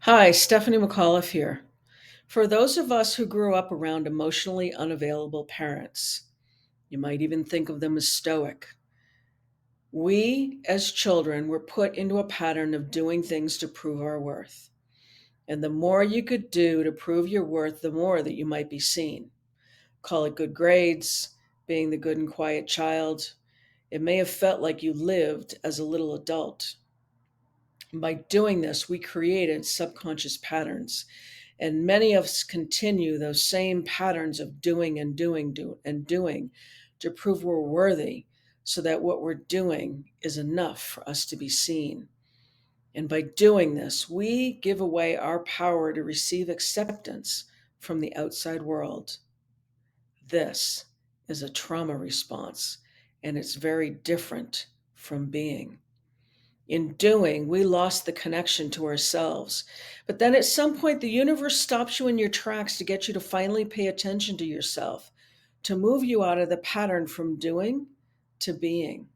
Hi, Stephanie McAuliffe here. For those of us who grew up around emotionally unavailable parents, you might even think of them as stoic. We, as children, were put into a pattern of doing things to prove our worth. And the more you could do to prove your worth, the more that you might be seen. Call it good grades, being the good and quiet child. It may have felt like you lived as a little adult. And by doing this, we created subconscious patterns. And many of us continue those same patterns of doing and doing to prove we're worthy so that what we're doing is enough for us to be seen. And by doing this, we give away our power to receive acceptance from the outside world. This is a trauma response, and it's very different from being. In doing, we lost the connection to ourselves. But then at some point, the universe stops you in your tracks to get you to finally pay attention to yourself, to move you out of the pattern from doing to being.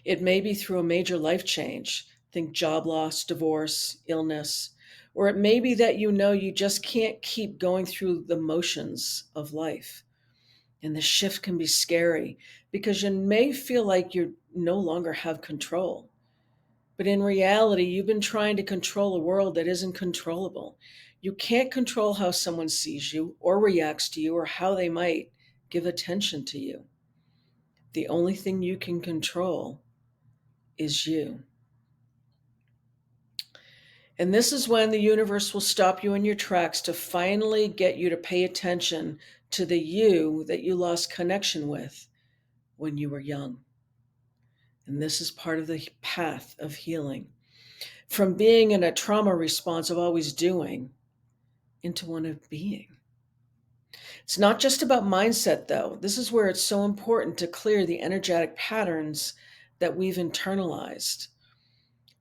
It may be through a major life change, think job loss, divorce, illness, or it may be that you know you just can't keep going through the motions of life. And the shift can be scary because you may feel like you no longer have control. But in reality, you've been trying to control a world that isn't controllable. You can't control how someone sees you or reacts to you or how they might give attention to you. The only thing you can control is you. And this is when the universe will stop you in your tracks to finally get you to pay attention to the you that you lost connection with when you were young. And this is part of the path of healing. From being in a trauma response of always doing into one of being. It's not just about mindset, though. This is where it's so important to clear the energetic patterns that we've internalized.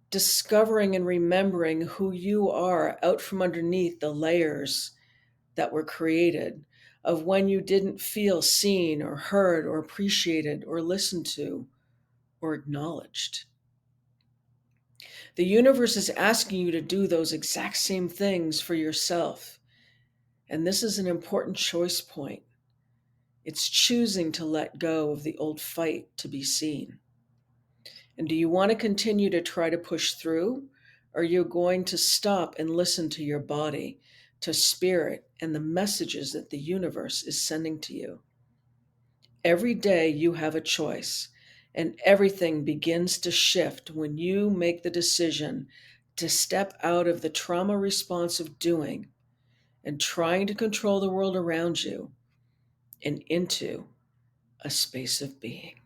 Discovering and remembering who you are out from underneath the layers that were created of when you didn't feel seen or heard or appreciated or listened to or acknowledged. The universe is asking you to do those exact same things for yourself. And this is an important choice point. It's choosing to let go of the old fight to be seen. And do you want to continue to try to push through? Or are you going to stop and listen to your body, to spirit, and the messages that the universe is sending to you? Every day you have a choice, and everything begins to shift when you make the decision to step out of the trauma response of doing and trying to control the world around you and into a space of being.